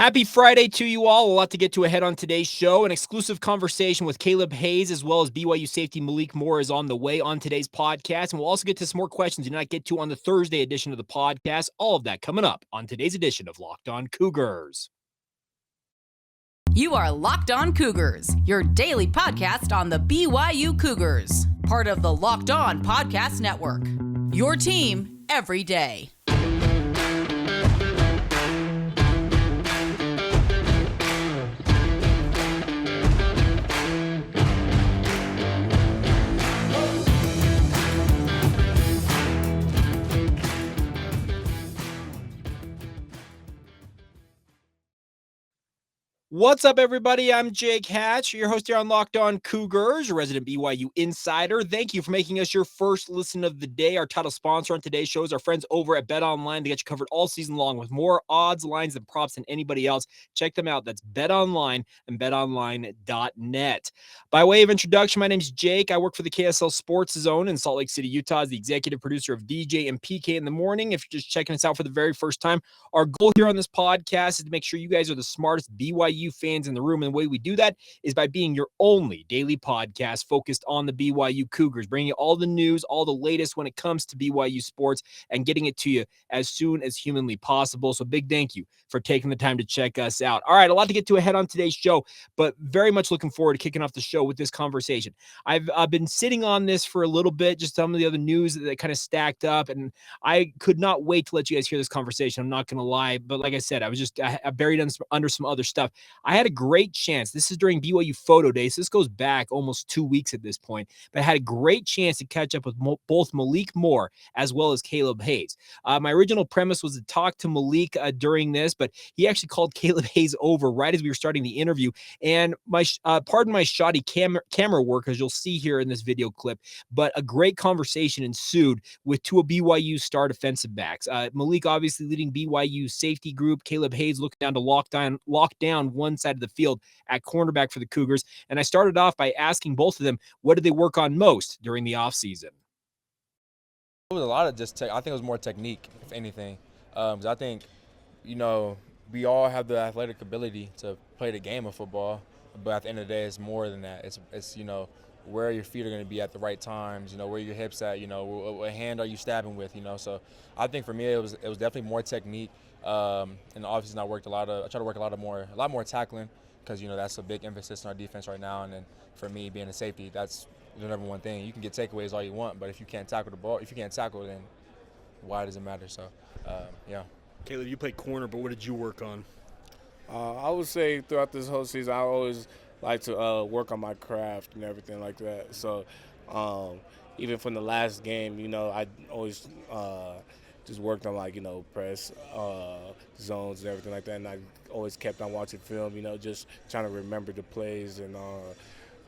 Happy Friday to you all. A lot to get to ahead on today's show. An exclusive conversation with Kaleb Hayes as well as BYU safety Malik Moore is on the way on today's podcast. And we'll also get to some more questions we did not get to on the Thursday edition of the podcast. All of that coming up on today's edition of Locked On Cougars. You are Locked On Cougars, your daily podcast on the BYU Cougars, part of the Locked On Podcast Network. Your team every day. What's up, everybody? I'm Jake Hatch, your host here on Locked On Cougars, your resident BYU insider. Thank you for making us your first listen of the day. Our title sponsor on today's show is our friends over at BetOnline. They get you covered all season long with more odds, lines, and props than anybody else. Check them out. That's BetOnline and betonline.net. By way of introduction, my name is Jake. I work for the KSL Sports Zone in Salt Lake City, Utah, as the executive producer of DJ and PK in the Morning. If you're just checking us out for the very first time, our goal here on this podcast is to make sure you guys are the smartest BYU fans in the room. And the way we do that is by being your only daily podcast focused on the BYU Cougars, bringing you all the news, all the latest when it comes to BYU sports, and getting it to you as soon as humanly possible. So big thank you for taking the time to check us out. All right, a lot to get to ahead on today's show, but very much looking forward to kicking off the show with this conversation. I've been sitting on this for a little bit, just some of the other news that kind of stacked up, and I could not wait to let you guys hear this conversation. I'm not going to lie, but like I said, I buried under some other stuff. I had a great chance. This is during BYU Photo Day, so this goes back almost 2 weeks at this point, but I had a great chance to catch up with both Malik Moore as well as Kaleb Hayes. My original premise was to talk to Malik during this, but he actually called Kaleb Hayes over right as we were starting the interview, and pardon my shoddy camera work, as you'll see here in this video clip, but a great conversation ensued with two of BYU star defensive backs. Malik obviously leading BYU safety group, Kaleb Hayes looking down to lock down one side of the field at cornerback for the Cougars. And I started off by asking both of them, what did they work on most during the offseason? It was a lot of I think it was more technique, if anything. 'Cause I think, we all have the athletic ability to play the game of football, but at the end of the day, it's more than that. It's where your feet are going to be at the right times, where your hips at, what hand are you stabbing with, So I think for me, it was definitely more technique. In the offseason, I try to work a lot more tackling, because that's a big emphasis on our defense right now. And then for me, being a safety, that's the number one thing. You can get takeaways all you want, but if you can't tackle the ball, then why does it matter? So, yeah. Kaleb, you played corner, but what did you work on? I would say throughout this whole season, I always like to work on my craft and everything like that. So even from the last game, I always just worked on press zones and everything like that, and I always kept on watching film, just trying to remember the plays and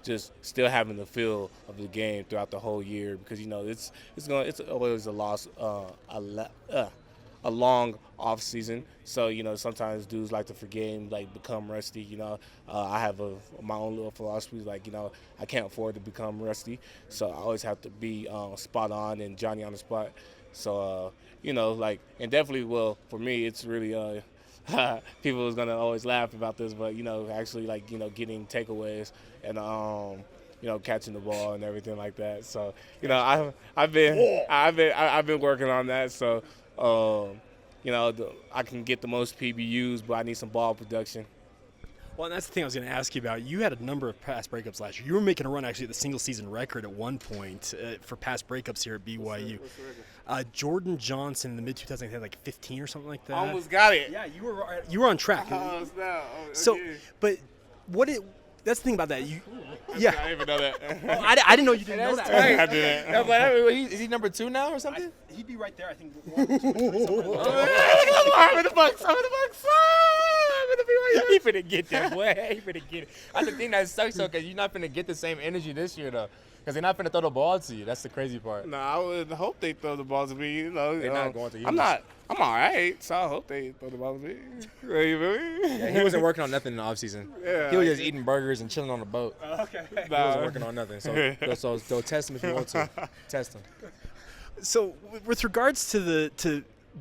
just still having the feel of the game throughout the whole year, because it's always a long off season. So sometimes dudes like to forget and become rusty. I have my own little philosophy, I can't afford to become rusty, so I always have to be spot on and Johnny on the spot. So and definitely, well, for me, it's really people is gonna always laugh about this, but actually getting takeaways and catching the ball and everything like that. So I've been working on that. So I can get the most PBUs, but I need some ball production. Well, and that's the thing I was going to ask you about. You had a number of pass breakups last year. You were making a run actually at the single season record at one point for pass breakups here at BYU. Jordan Johnson in the mid 2000s had 15 or something like that. Almost got it. Yeah, you were on track. But that's the thing about that. I didn't even know that. I didn't know you didn't know that. Right. I didn't. Is he number 2 now or something? He'd be right there, I think. I'm in the Bucks. He finna get that, boy. He finna get it. That's the thing that sucks, though, because you're not finna get the same energy this year, though. Because they're not finna throw the ball to you. That's the crazy part. No, I would hope they throw the ball to me. They're not going to. I'm all right, so I hope they throw the ball to me. You feel me? Yeah, he wasn't working on nothing in the offseason. Yeah, he was just eating burgers and chilling on the boat. Okay. He wasn't working on nothing. So test him if you want to. Test him. So with regards to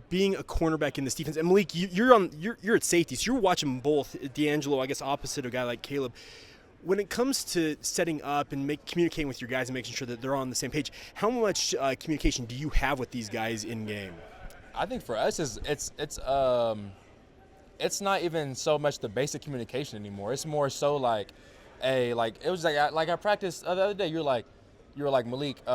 being a cornerback in this defense, and Malik, you're at safety, so you're watching both. D'Angelo, I guess, opposite a guy like Kaleb. When it comes to setting up and communicating with your guys and making sure that they're on the same page, how much communication do you have with these guys in game? I think for us, it's not even so much the basic communication anymore. It's more so like, hey, like it was like I practiced the other day. You were like Malik,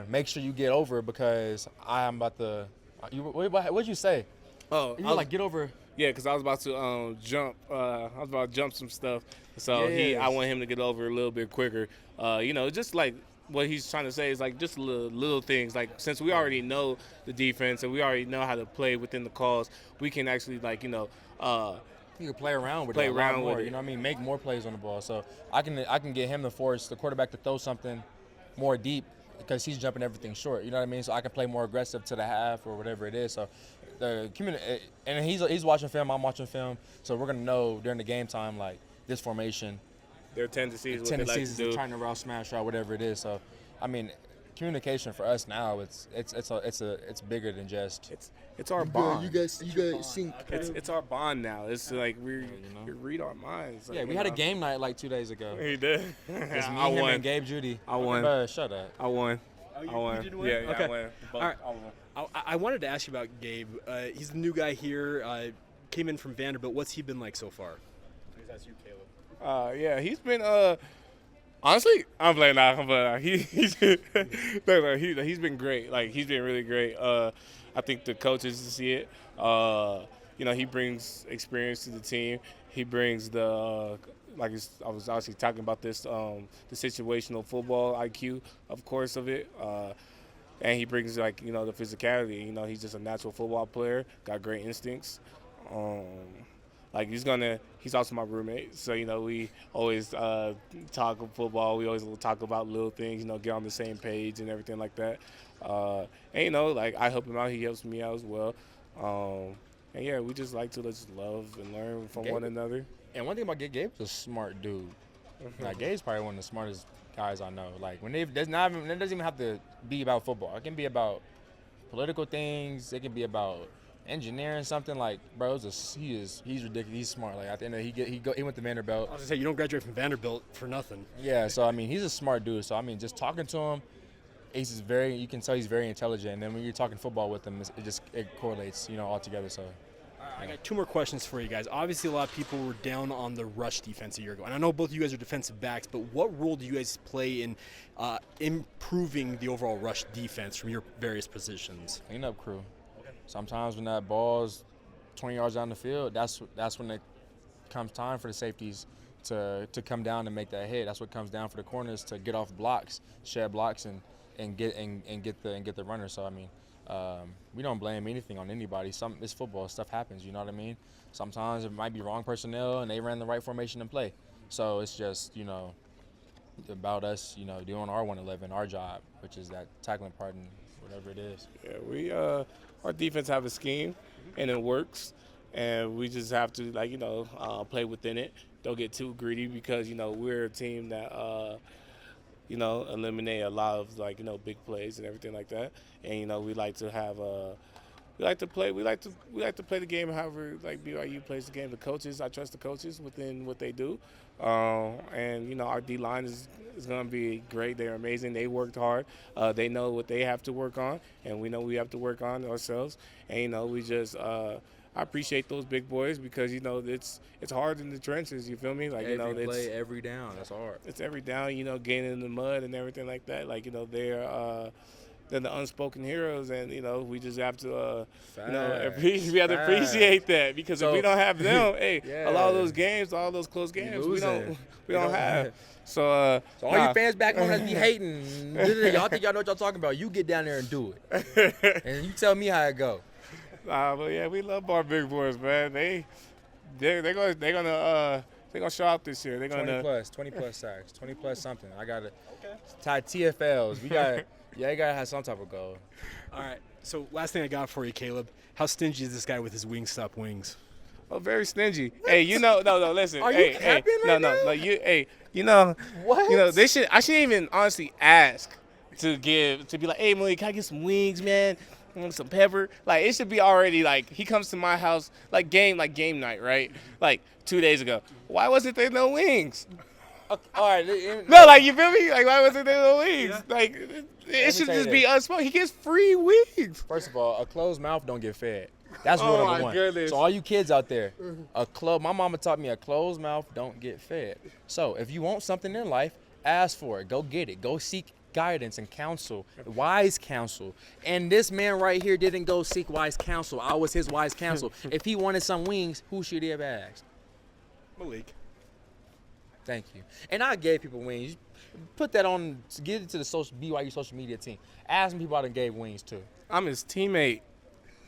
make sure you get over because I am about to. What'd you say? Oh, you were like get over. Yeah, because I was about to jump. I was about to jump some stuff. So I want him to get over a little bit quicker. Just like what he's trying to say is like just little things. Like since we already know the defense and we already know how to play within the calls, we can actually you can play around with it. You know what I mean? Make more plays on the ball. So I can get him to force the quarterback to throw something more deep because he's jumping everything short. You know what I mean? So I can play more aggressive to the half or whatever it is. So and he's watching film, I'm watching film. So we're gonna know during the game time like this formation. Their tendencies, what they like to do. Trying to route smash out, whatever it is. So, I mean, communication for us now it's bigger than just. It's our bond. You guys sync. It's our bond now. It's like we read our minds. Like, we had a game night like 2 days ago. He did. It's me, I him, won. and Gabe Jeudy. I won. Shut up. I won. Oh, I won. You did win? Yeah, okay. I won. All right. I wanted to ask you about Gabe. He's the new guy here. Came in from Vanderbilt. What's he been like so far? That's you, Kaleb. Yeah, he's been honestly, I'm playing now. He's been great. Like he's been really great. I think the coaches see it. He brings experience to the team. He brings I was actually talking about this, the situational football IQ, of course, of it. And he brings the physicality. He's just a natural football player. Got great instincts. He's also my roommate. So, we always talk football. We always talk about little things, get on the same page and everything like that. I help him out. He helps me out as well. We just like to just love and learn from one another. And one thing about Gabe's a smart dude. Like, Gabe's probably one of the smartest guys I know. Like, it doesn't even have to be about football. It can be about political things. It can be about engineering something. Like, bro, he's ridiculous. He's smart. Like, at the end of he went to Vanderbilt. I was gonna say, you don't graduate from Vanderbilt for nothing. Yeah, so I mean, he's a smart dude. So I mean, just talking to him, you can tell he's very intelligent. And then when you're talking football with him, it correlates, all together. So. I got 2 more questions for you guys. Obviously, a lot of people were down on the rush defense a year ago. And I know both of you guys are defensive backs, but what role do you guys play in improving the overall rush defense from your various positions? Clean up crew. Okay. Sometimes when that ball's 20 yards down the field, that's when it comes time for the safeties to come down and make that hit. That's what comes down for the corners to get off blocks, shed blocks, and get the runner. So I mean. We don't blame anything on anybody. It's football. Stuff happens, you know what I mean? Sometimes it might be wrong personnel and they ran the right formation and play. So it's just, about us, doing our 111, our job, which is that tackling part and whatever it is. Yeah, our defense have a scheme and it works. And we just have to, play within it. Don't get too greedy because, we're a team that eliminate a lot of big plays and everything like that. And we like to have we like to play the game however BYU plays the game. The coaches, I trust the coaches within what they do. Our D line is going to be great. They're amazing. They worked hard. They know what they have to work on, and we know we have to work on ourselves. And we just I appreciate those big boys because it's hard in the trenches. You feel me? Every play, every down. That's hard. It's every down. Getting in the mud and everything like that. They're the unspoken heroes, and we just have to we have to appreciate that because if we don't have them, a lot of those games, all those close games, we don't have. So all you fans back home that be hating, y'all think y'all know what y'all talking about? You get down there and do it, and you tell me how it go. But yeah, we love our big boys, man. They're gonna show out this year. They're gonna 20 plus sacks, 20 plus something. I got to tie TFLs. We got you gotta have some type of goal. All right. So last thing I got for you, Kaleb. How stingy is this guy with his Wingstop wings? Oh, very stingy. What? Hey, no, listen. Are you capping right now? No, What? I shouldn't even honestly ask to be like, hey, Malik, can I get some wings, man? some pepper. Like, it should be already, like, he comes to my house, like game night, right? Like, 2 days ago. Why wasn't there no wings? All right. No, like, you feel me? Like, why wasn't there no wings? Yeah. Like, it should tell you just be unspoken. He gets free wings. First of all, a closed mouth don't get fed. That's rule Oh, number my one. goodness. So all you kids out there, my mama taught me a closed mouth don't get fed. So if you want something in life, ask for it. Go get it. Go seek guidance and counsel, wise counsel. And this man right here didn't go seek wise counsel. I was his wise counsel. If he wanted some wings, who should he have asked? Malik. Thank you. And I gave people wings. Put that on, get it to the BYU social media team. Ask some people I done gave wings to. I'm his teammate.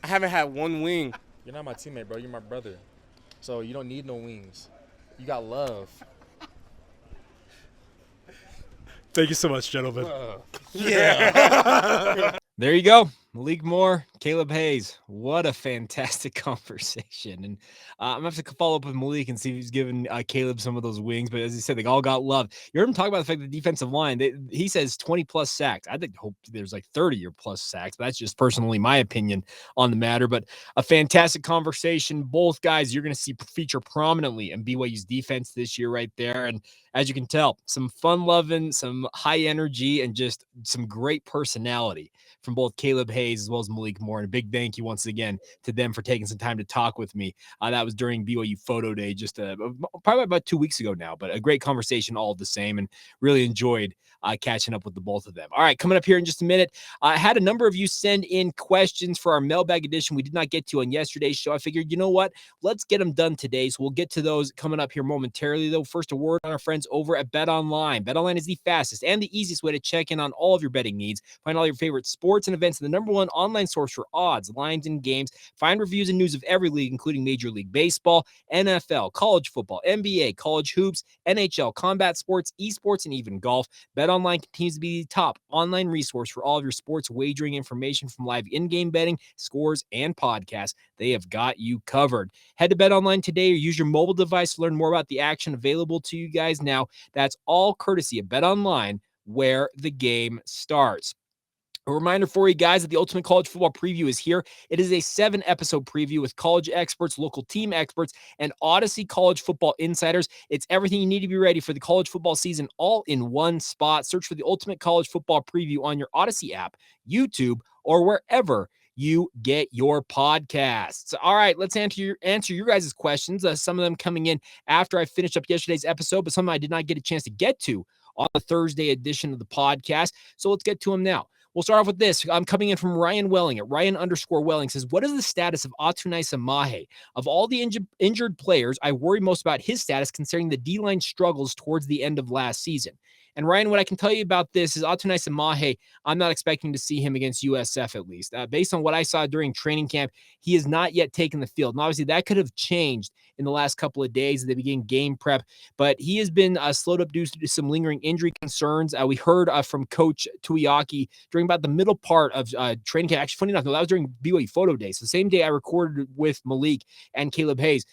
I haven't had one wing. You're not my teammate, bro. You're my brother. So you don't need no wings. You got love. Thank you so much, gentlemen. There you go. Malik Moore, Kaleb Hayes. What a fantastic conversation. And I'm going to have to follow up with Malik and see if he's given Kaleb some of those wings. But as he said, they all got love. You heard him talk about the fact that the defensive line, he says 20-plus sacks. I hope there's like 30 or plus sacks. But that's just personally my opinion on the matter. But a fantastic conversation. Both guys you're going to see feature prominently in BYU's defense this year right there. And as you can tell, some fun-loving, some high energy, and just some great personality from both Kaleb Hayes as well as Malik Moore. And a big thank you once again to them for taking some time to talk with me. That was during BYU Photo Day just probably about 2 weeks ago now, but a great conversation all the same, and really enjoyed catching up with the both of them. All right, coming up here in just a minute, I had a number of you send in questions for our mailbag edition we did not get to on yesterday's show. I figured, you know what? Let's get them done today. So we'll get to those coming up here momentarily, though. First, a word on our friends over at BetOnline. BetOnline is the fastest and the easiest way to check in on all of your betting needs. Find all your favorite sports and events, and the number one online source for odds, lines, and games. Find reviews and news of every league, including Major League Baseball, NFL, college football, NBA, college hoops, NHL, combat sports, esports, and even golf. BetOnline continues to be the top online resource for all of your sports wagering information, from live in-game betting, scores, and podcasts. They have got you covered. Head to BetOnline today or use your mobile device to learn more about the action available to you guys now. That's all courtesy of BetOnline, where the game starts. A reminder for you guys that the Ultimate College Football Preview is here. It is a 7-episode preview with college experts, local team experts, and Odyssey College Football insiders. It's everything you need to be ready for the college football season all in one spot. Search for the Ultimate College Football Preview on your Odyssey app, YouTube, or wherever you get your podcasts. All right, let's answer your guys' questions. Some of them coming in after I finished up yesterday's episode, but some I did not get a chance to get to on the Thursday edition of the podcast. So let's get to them now. We'll start off with this. I'm coming in from Ryan Welling at Ryan_Welling says, what is the status of Atunaisa Mahe? Of all the injured players, I worry most about his status considering the D-line struggles towards the end of last season. And Ryan, what I can tell you about this is Atunaisa Mahe, I'm not expecting to see him against USF at least. Based on what I saw during training camp, he has not yet taken the field. And obviously that could have changed in the last couple of days as they begin game prep, but he has been slowed up due to some lingering injury concerns. We heard from Coach Tuiaki during about the middle part of training camp. Actually, funny enough, no, that was during BYU Photo Day. So the same day I recorded with Malik and Kaleb Hayes.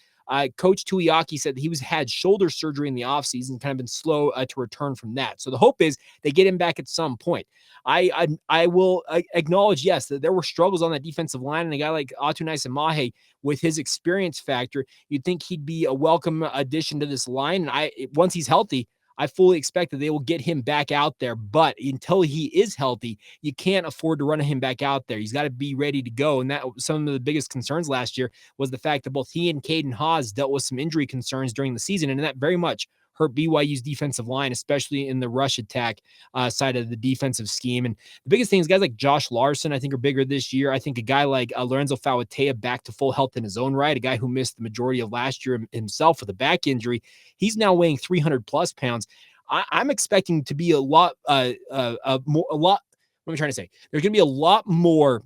Coach Tuiaki said that he had shoulder surgery in the offseason, kind of been slow to return from that. So the hope is they get him back at some point. I will acknowledge, yes, that there were struggles on that defensive line, and a guy like Atunaisa Mahe, with his experience factor, you'd think he'd be a welcome addition to this line. And once he's healthy, I fully expect that they will get him back out there. But until he is healthy, you can't afford to run him back out there. He's got to be ready to go. And that some of the biggest concerns last year was the fact that both he and Caden Haas dealt with some injury concerns during the season. And that very much hurt BYU's defensive line, especially in the rush attack side of the defensive scheme. And the biggest thing is guys like Josh Larson, I think, are bigger this year. I think a guy like Lorenzo Fauatea back to full health in his own right, a guy who missed the majority of last year himself with a back injury. He's now weighing 300 plus pounds. I'm expecting to be a lot. What am I trying to say? There's going to be a lot more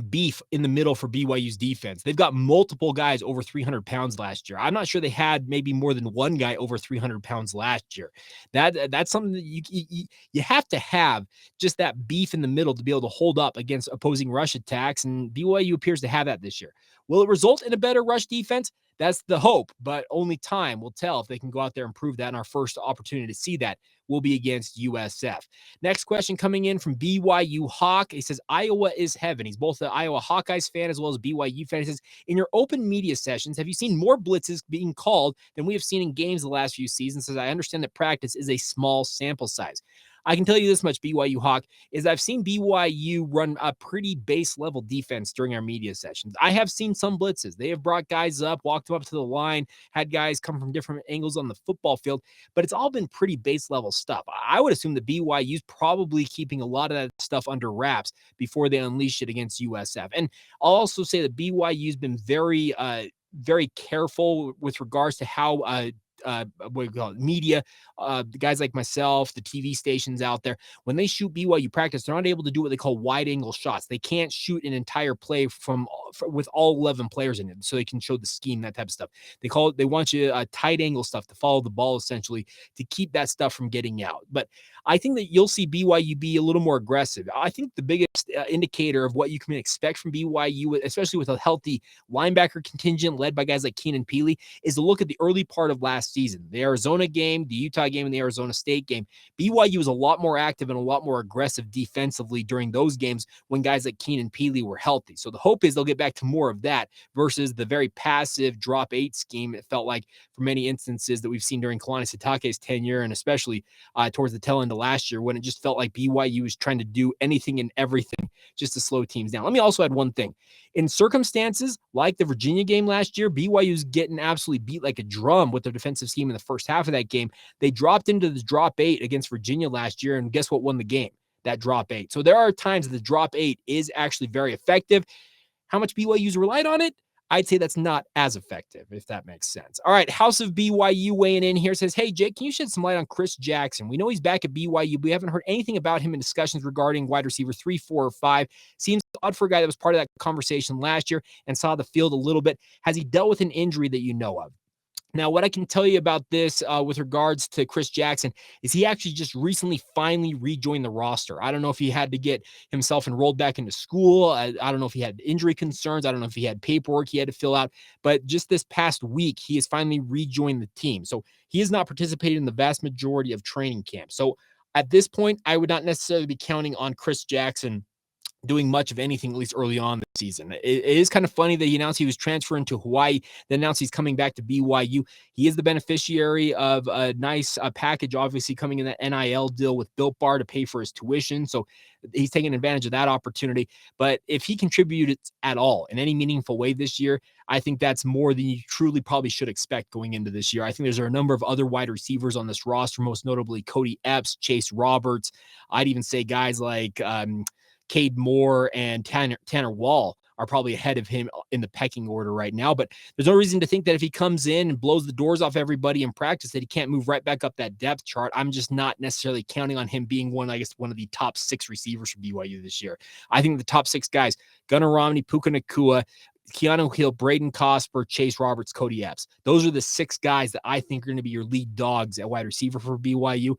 beef in the middle for BYU's defense. They've got multiple guys over 300 pounds last year. I'm not sure they had maybe more than one guy over 300 pounds last year. That's something that you have to have, just that beef in the middle to be able to hold up against opposing rush attacks, and BYU appears to have that this year. Will it result in a better rush defense? That's the hope, but only time will tell if they can go out there and prove that. And our first opportunity to see that will be against USF. Next question coming in from BYU Hawk. He says, Iowa is heaven. He's both an Iowa Hawkeyes fan as well as BYU fan. He says, in your open media sessions, have you seen more blitzes being called than we have seen in games the last few seasons? Says, I understand that practice is a small sample size. I can tell you this much, BYU Hawk, is I've seen BYU run a pretty base level defense during our media sessions. I have seen some blitzes. They have brought guys up, walked them up to the line, had guys come from different angles on the football field, but it's all been pretty base level stuff. I would assume that BYU's probably keeping a lot of that stuff under wraps before they unleash it against USF. And I'll also say that BYU's been very careful with regards to how what we call it, media, the guys like myself, the TV stations out there, when they shoot BYU practice, they're not able to do what they call wide angle shots. They can't shoot an entire play with all 11 players in it, so they can show the scheme, that type of stuff. They want you tight angle stuff to follow the ball, essentially, to keep that stuff from getting out. But I think that you'll see BYU be a little more aggressive. I think the biggest indicator of what you can expect from BYU, especially with a healthy linebacker contingent led by guys like Keenan Peely, is to look at the early part of last season, the Arizona game, the Utah game, and the Arizona State game. BYU was a lot more active and a lot more aggressive defensively during those games when guys like Keenan Peely were healthy. So the hope is they'll get back to more of that versus the very passive drop 8 scheme it felt like for many instances that we've seen during Kalani Sitake's tenure, and especially towards the tail end of last year when it just felt like BYU was trying to do anything and everything just to slow teams down. Let me also add one thing. In circumstances like the Virginia game last year, BYU's getting absolutely beat like a drum with their defensive scheme in the first half of that game. They dropped into the drop 8 against Virginia last year, and guess what won the game? That drop 8. So there are times that the drop 8 is actually very effective. How much BYU's relied on it? I'd say that's not as effective, if that makes sense. All right, House of BYU weighing in here says, hey, Jake, can you shed some light on Chris Jackson? We know he's back at BYU, but we haven't heard anything about him in discussions regarding wide receiver 3, 4, or 5. Seems odd for a guy that was part of that conversation last year and saw the field a little bit. Has he dealt with an injury that you know of? Now, what I can tell you about this with regards to Chris Jackson is he actually just recently finally rejoined the roster. I don't know if he had to get himself enrolled back into school. I don't know if he had injury concerns. I don't know if he had paperwork he had to fill out. But just this past week, he has finally rejoined the team. So he has not participated in the vast majority of training camp. So at this point, I would not necessarily be counting on Chris Jackson doing much of anything, at least early on this season. It is kind of funny that he announced he was transferring to Hawaii, then announced he's coming back to BYU. He is the beneficiary of a nice package, obviously coming in that NIL deal with Built Bar to pay for his tuition. So he's taking advantage of that opportunity. But if he contributed at all in any meaningful way this year, I think that's more than you truly probably should expect going into this year. I think there's a number of other wide receivers on this roster, most notably Cody Epps, Chase Roberts. I'd even say guys like Cade Moore and Tanner Wall are probably ahead of him in the pecking order right now. But there's no reason to think that if he comes in and blows the doors off everybody in practice that he can't move right back up that depth chart. I'm just not necessarily counting on him being one of the top 6 receivers for BYU this year. I think the top 6 guys, Gunnar Romney, Puka Nacua, Keanu Hill, Braden Cosper, Chase Roberts, Cody Epps. Those are the 6 guys that I think are going to be your lead dogs at wide receiver for BYU.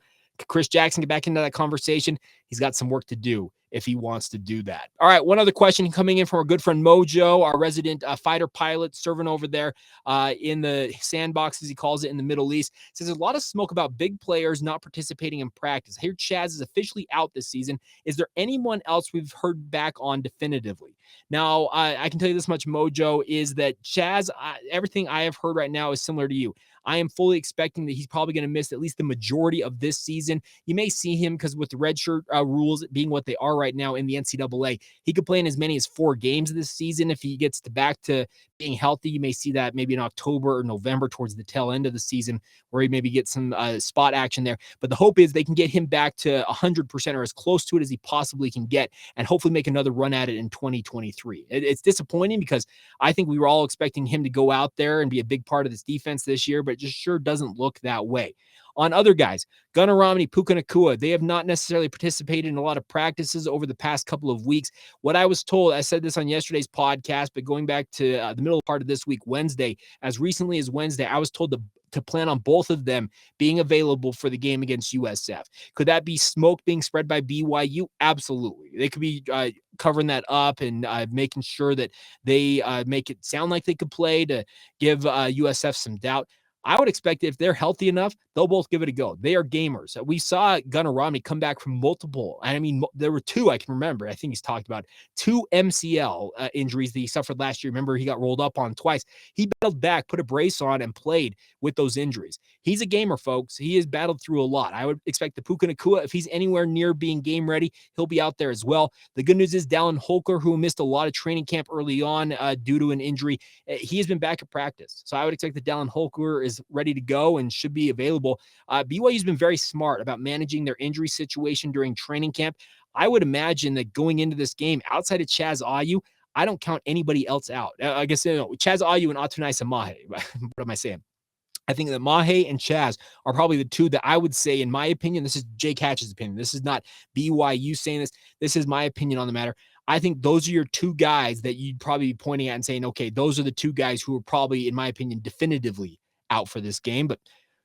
Chris Jackson get back into that conversation. He's got some work to do if he wants to do that. All right, one other question coming in from our good friend Mojo, our resident fighter pilot serving over there in the sandbox, as he calls it, in the Middle East. Says there's a lot of smoke about big players not participating in practice. I hear Chaz is officially out this season. Is there anyone else we've heard back on definitively? Now, I can tell you this much, Mojo, is that Chaz, everything I have heard right now is similar to you. I am fully expecting that he's probably going to miss at least the majority of this season. You may see him because with the redshirt rules being what they are right now in the NCAA, he could play in as many as 4 games this season. If he gets back to being healthy, you may see that maybe in October or November towards the tail end of the season where he maybe gets some spot action there. But the hope is they can get him back to 100% or as close to it as he possibly can get and hopefully make another run at it in 2023. It's disappointing because I think we were all expecting him to go out there and be a big part of this defense this year, but it just sure doesn't look that way. On other guys, Gunnar Romney, Puka Nacua, they have not necessarily participated in a lot of practices over the past couple of weeks. What I was told, I said this on yesterday's podcast, but going back to the middle part of this week, Wednesday, as recently as Wednesday, I was told to plan on both of them being available for the game against USF. Could that be smoke being spread by BYU? Absolutely. They could be covering that up and making sure that they make it sound like they could play to give USF some doubt. I would expect if they're healthy enough, they'll both give it a go. They are gamers. We saw Gunnar Romney come back from multiple. I mean, there were two I can remember. I think he's talked about 2 MCL injuries that he suffered last year. Remember, he got rolled up on twice. He battled back, put a brace on, and played with those injuries. He's a gamer, folks. He has battled through a lot. I would expect the Puka Nacua, if he's anywhere near being game ready, he'll be out there as well. The good news is Dallin Holker, who missed a lot of training camp early on due to an injury, he has been back at practice. So I would expect that Dallin Holker is ready to go and should be available. BYU's been very smart about managing their injury situation during training camp. I would imagine that going into this game, outside of Chaz Pau'u, I don't count anybody else out. I guess Chaz Pau'u and Atunaisa Mahe. What am I saying? I think that Mahe and Chaz are probably the two that I would say, in my opinion, this is Jake Hatch's opinion. This is not BYU saying this. This is my opinion on the matter. I think those are your two guys that you'd probably be pointing at and saying, okay, those are the two guys who are probably, in my opinion, definitively out for this game. But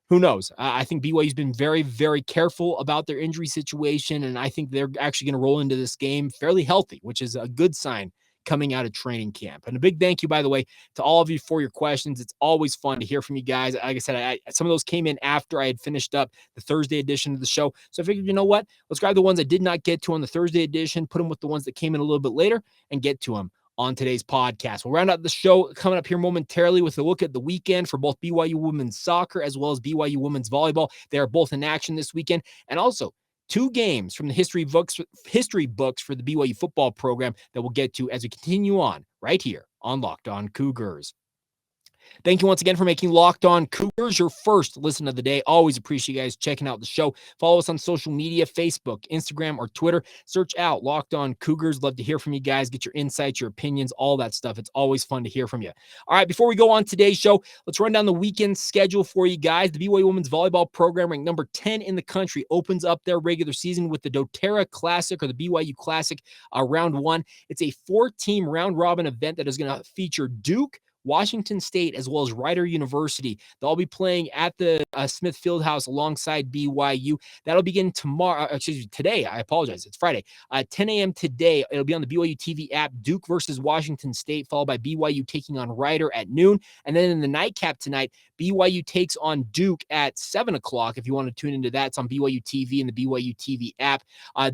who knows? I think BYU's been very, very careful about their injury situation, and I think they're actually going to roll into this game fairly healthy, which is a good sign coming out of training camp. And a big thank you, by the way, to all of you for your questions. It's always fun to hear from you guys. Like I said, some of those came in after I had finished up the Thursday edition of the show. So I figured, you know what? Let's grab the ones I did not get to on the Thursday edition, put them with the ones that came in a little bit later, and get to them on today's podcast. We'll round out the show coming up here momentarily with a look at the weekend for both BYU women's soccer as well as BYU women's volleyball. They are both in action this weekend. And also 2 games from the history books for the BYU football program that we'll get to as we continue on right here on Locked On Cougars. Thank you once again for making Locked On Cougars your first listen of the day. Always appreciate you guys checking out the show. Follow us on social media, Facebook, Instagram, or Twitter. Search out Locked On Cougars. Love to hear from you guys. Get your insights, your opinions, all that stuff. It's always fun to hear from you. All right, before we go on today's show, let's run down the weekend schedule for you guys. The BYU women's volleyball program, ranked number 10 in the country, opens up their regular season with the doTERRA Classic, or the BYU Classic, round 1. It's a 4-team round-robin event that is going to feature Duke, Washington State, as well as Rider University. They'll be playing at the Smith Fieldhouse alongside BYU. That'll begin today. I apologize. It's Friday. 10 a.m. today. It'll be on the BYU TV app. Duke versus Washington State, followed by BYU taking on Rider at noon. And then in the nightcap tonight, BYU takes on Duke at 7 o'clock. If you want to tune into that, it's on BYU TV and the BYU TV app.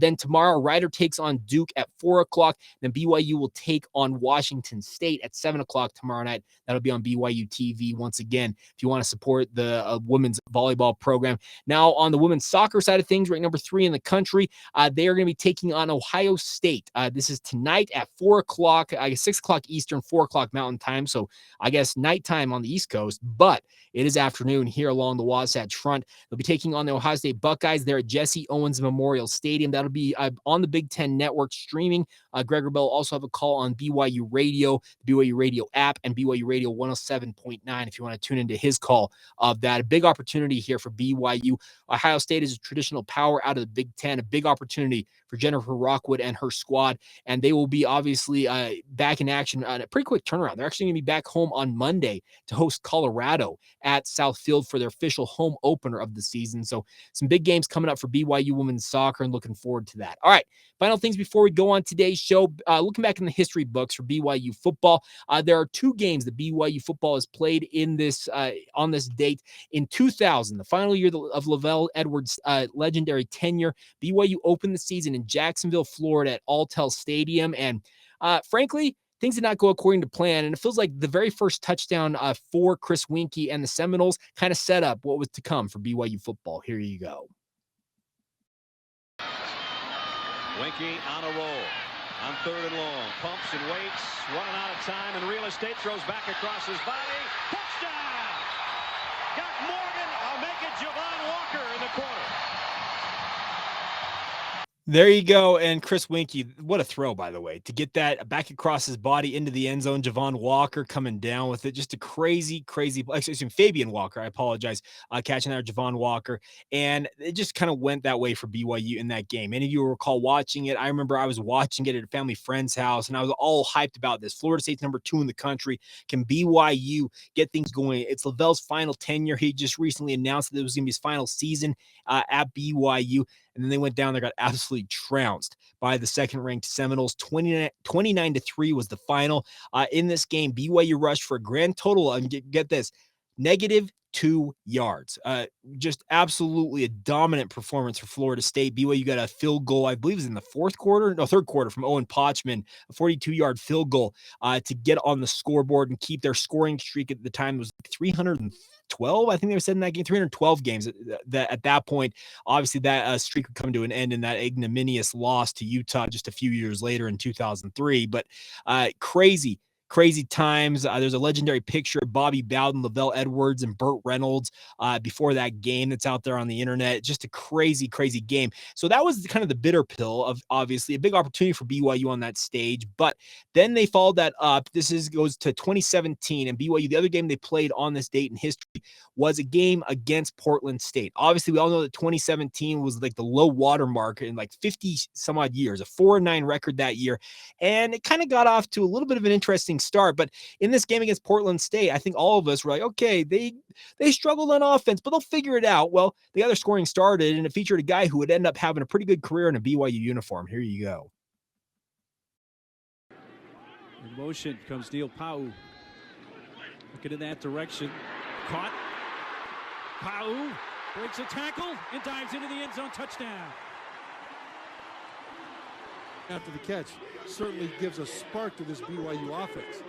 Then tomorrow, Rider takes on Duke at 4 o'clock. Then BYU will take on Washington State at 7 o'clock tomorrow night. That'll be on BYU TV once again if you want to support the women's volleyball program. Now, on the women's soccer side of things, ranked number 3 in the country, they are going to be taking on Ohio State. This is tonight at 4 o'clock, 6 o'clock Eastern, 4 o'clock Mountain Time. So I guess nighttime on the East Coast, but it is afternoon here along the Wasatch Front. They'll be taking on the Ohio State Buckeyes there at Jesse Owens Memorial Stadium. That'll be on the Big Ten Network streaming. Gregor Bell will also have a call on BYU Radio, the BYU Radio app, and BYU Radio 107.9 if you want to tune into his call of that. A big opportunity here for BYU. Ohio State is a traditional power out of the Big Ten, a big opportunity for Jennifer Rockwood and her squad, and they will be obviously back in action on a pretty quick turnaround. They're actually going to be back home on Monday to host Colorado at South Field for their official home opener of the season. So some big games coming up for BYU women's soccer, and looking forward to that. All right, final things before we go on today's show. Looking back in the history books for BYU football, there are 2 games that BYU football has played in this on this date. In 2000, the final year of Lavelle Edwards' legendary tenure, BYU opened the season in Jacksonville, Florida at Alltel Stadium, and frankly, things did not go according to plan, and it feels like the very first touchdown for Chris Winkie and the Seminoles kind of set up what was to come for BYU football. Here you go. Winkie on a roll. On 3rd and long. Pumps and waits. Running out of time, and real estate throws back across his body. Touchdown! Got Morgan. I'll make it Javon Walker in the corner. There you go. And Chris Winkie, what a throw, by the way, to get that back across his body into the end zone. Javon Walker coming down with it. Just a crazy, crazy, excuse me, Fabian Walker. I apologize. Catching that Javon Walker. And it just kind of went that way for BYU in that game. Any of you recall watching it? I remember I was watching it at a family friend's house, and I was all hyped about this. Florida State's number 2 in the country. Can BYU get things going? It's Lavelle's final tenure. He just recently announced that it was going to be his final season at BYU. And then they went down there, got absolutely trounced by the second-ranked Seminoles. 29-3 was the final. In this game, BYU rushed for a grand total, and get this, -2 yards. Just absolutely a dominant performance for Florida State. BYU got a field goal, I believe it was in the third quarter from Owen Potchman, a 42-yard field goal to get on the scoreboard and keep their scoring streak at the time. It was 312, I think they said in that game, 312 games at that point. Obviously, that streak would come to an end in that ignominious loss to Utah just a few years later in 2003. But crazy times. There's a legendary picture of Bobby Bowden, Lavelle Edwards, and Burt Reynolds before that game that's out there on the internet. Just a crazy game. So that was kind of the bitter pill of obviously a big opportunity for BYU on that stage. But then they followed that up. Goes to 2017, and BYU, the other game they played on this date in history was a game against Portland State. Obviously, we all know that 2017 was like the low water mark in like 50 some odd years, a 4-9 record that year. And it kind of got off to a little bit of an interesting start. But in this game against Portland State, I think all of us were like, okay, they struggled on offense, but they'll figure it out. Well, the other scoring started, and it featured a guy who would end up having a pretty good career in a BYU uniform. Here you go. In motion comes Neil Pau'u. Looking in that direction. Caught. Pau'u breaks a tackle and dives into the end zone. Touchdown. After the catch certainly gives a spark to this BYU offense.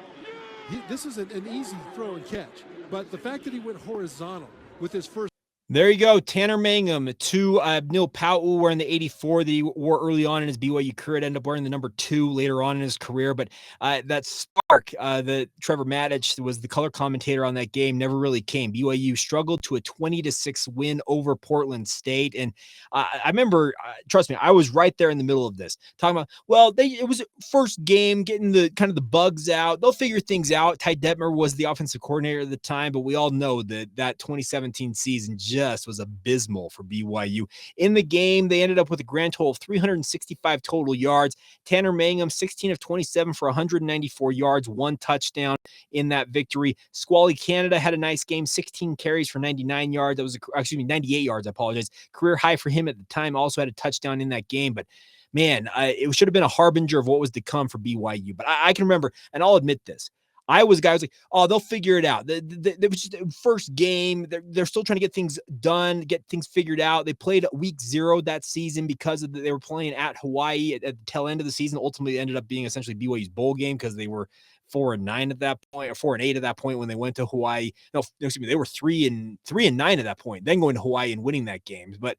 This is an easy throw and catch, but the fact that he went horizontal with his first. There you go. Tanner Mangum to Neil Pau'u wearing the 84 that he wore early on in his BYU career. Ended up wearing the number 2 later on in his career. But that spark that Trevor Maddich was the color commentator on that game never really came. BYU struggled to a 20-6 win over Portland State. And I remember, trust me, I was right there in the middle of this talking about, well, it was first game, getting the kind of the bugs out. They'll figure things out. Ty Detmer was the offensive coordinator at the time, but we all know that 2017 season just was abysmal for BYU. In the game, they ended up with a grand total of 365 total yards. Tanner Mangum, 16 of 27 for 194 yards, 1 touchdown in that victory. Squally Canada had a nice game, 16 carries for 99 yards. That was 98 yards, I apologize. Career high for him at the time. Also had a touchdown in that game, but man, it should have been a harbinger of what was to come for BYU. But I can remember, and I'll admit this, I was like, oh, they'll figure it out. It was just the first game. They're still trying to get things done, get things figured out. They played week 0 that season because they were playing at Hawaii at the tail end of the season. Ultimately, it ended up being essentially BYU's bowl game because they were 4-9 at that point, or 4-8 at that point when they went to Hawaii. No, excuse me, they were 3-9 at that point, then going to Hawaii and winning that game. But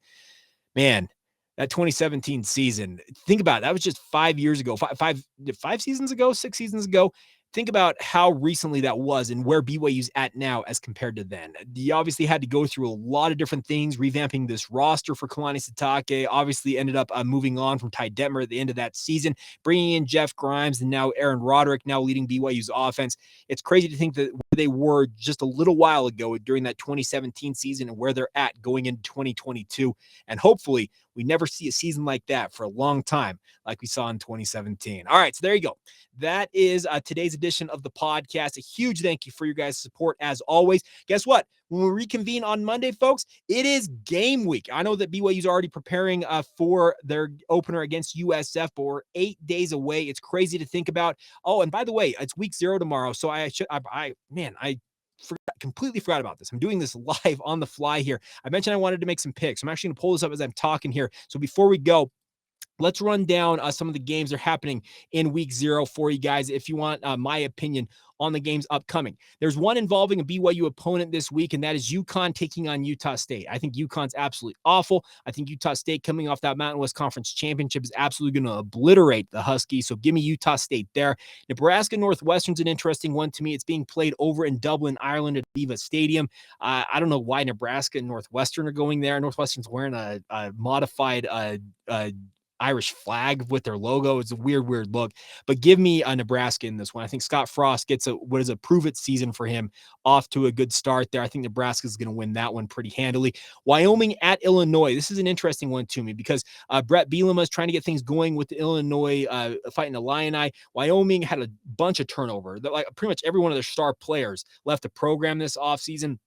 man, that 2017 season, think about it. That was just 5 years ago, five seasons ago, 6 seasons ago. Think about how recently that was and where BYU's at now as compared to then. You obviously had to go through a lot of different things, revamping this roster for Kalani Sitake. Obviously ended up moving on from Ty Detmer at the end of that season, bringing in Jeff Grimes and now Aaron Roderick, now leading BYU's offense. It's crazy to think that where they were just a little while ago during that 2017 season and where they're at going into 2022. And hopefully we never see a season like that for a long time, like we saw in 2017. All right, so there you go. That is today's edition of the podcast. A huge thank you for your guys' support as always. Guess what? When we reconvene on Monday, folks, it is game week. I know that BYU's already preparing for their opener against USF, but we're 8 days away. It's crazy to think about. Oh, and by the way, it's week 0 tomorrow, so I completely forgot about this. I'm doing this live on the fly here. I mentioned I wanted to make some picks. I'm actually going to pull this up as I'm talking here. So before we go, let's run down some of the games that are happening in week 0 for you guys. If you want my opinion on the games upcoming, there's one involving a BYU opponent this week, and that is UConn taking on Utah State. I think UConn's absolutely awful. I think Utah State coming off that Mountain West Conference championship is absolutely going to obliterate the Huskies. So give me Utah State there. Nebraska Northwestern's an interesting one to me. It's being played over in Dublin, Ireland at Viva Stadium. I don't know why Nebraska and Northwestern are going there. Northwestern's wearing a modified Irish flag with their logo. It's a weird look. But give me a Nebraska in this one. I think Scott Frost gets what is a prove-it season for him, off to a good start there. I think Nebraska is going to win that one pretty handily. Wyoming at Illinois. This is an interesting one to me because Brett Bielema is trying to get things going with the Illinois fighting the Illini. Wyoming had a bunch of turnover. Like pretty much every one of their star players left the program this offseason.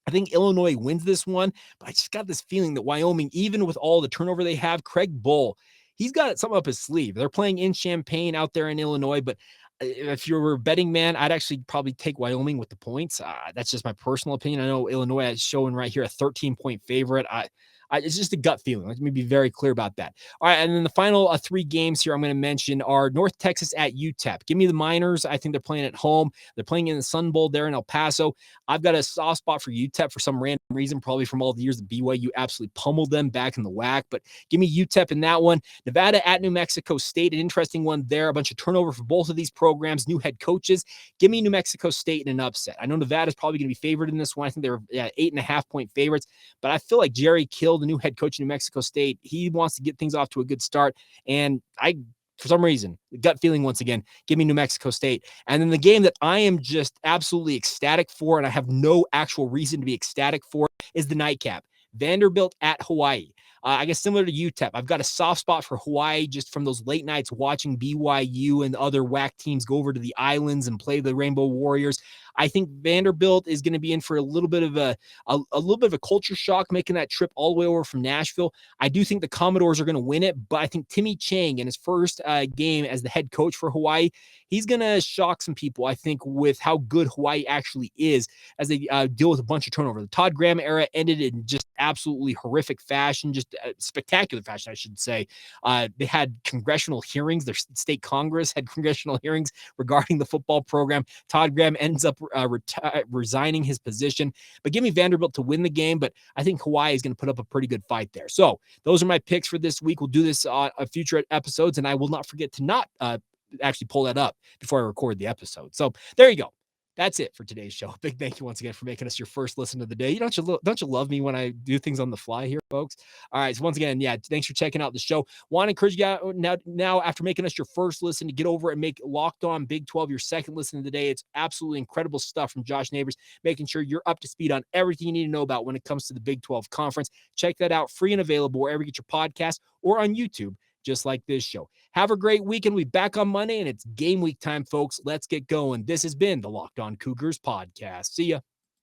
I think Illinois wins this one, but I just got this feeling that Wyoming, even with all the turnover they have, Craig Bull, he's got something up his sleeve. They're playing in Champaign out there in Illinois, but if you're a betting man, I'd actually probably take Wyoming with the points. That's just my personal opinion. I know Illinois is showing right here a 13-point favorite. It's just a gut feeling. Let me be very clear about that. All right, and then the final 3 games here I'm going to mention are North Texas at UTEP. Give me the Miners. I think they're playing at home. They're playing in the Sun Bowl there in El Paso. I've got a soft spot for UTEP for some random reason, probably from all the years that BYU absolutely pummeled them back in the WAC. But give me UTEP in that one. Nevada at New Mexico State, an interesting one there. A bunch of turnover for both of these programs, new head coaches. Give me New Mexico State in an upset. I know Nevada's probably going to be favored in this one. I think they're 8.5-point favorites, but I feel like Jerry Kill, the new head coach in New Mexico State, he wants to get things off to a good start. And for some reason, the gut feeling once again, give me New Mexico State. And then the game that I am just absolutely ecstatic for, and I have no actual reason to be ecstatic for, is the nightcap. Vanderbilt at Hawaii. I guess similar to UTEP, I've got a soft spot for Hawaii just from those late nights watching BYU and other WAC teams go over to the islands and play the Rainbow Warriors. I think Vanderbilt is going to be in for a little bit of a culture shock, making that trip all the way over from Nashville. I do think the Commodores are going to win it, but I think Timmy Chang in his first game as the head coach for Hawaii, he's going to shock some people, I think, with how good Hawaii actually is as they deal with a bunch of turnover. The Todd Graham era ended in just absolutely horrific fashion, just spectacular fashion, I should say. They had congressional hearings. Their state Congress had congressional hearings regarding the football program. Todd Graham ends up resigning his position. But give me Vanderbilt to win the game, but I think Hawaii is going to put up a pretty good fight there. So those are my picks for this week. We'll do this on future episodes, and I will not forget to not actually pull that up before I record the episode. So there you go. That's it for today's show. Big thank you once again for making us your first listen of the day. Don't you love me when I do things on the fly here, folks? All right. So once again, thanks for checking out the show. Want to encourage you out now after making us your first listen to get over and make Locked On Big 12 your second listen of the day. It's absolutely incredible stuff from Josh Neighbors, making sure you're up to speed on everything you need to know about when it comes to the Big 12 Conference. Check that out, free and available wherever you get your podcasts or on YouTube, just like this show. Have a great weekend. We'll be back on Monday, and it's game week time, folks. Let's get going. This has been the Locked On Cougars podcast. See ya.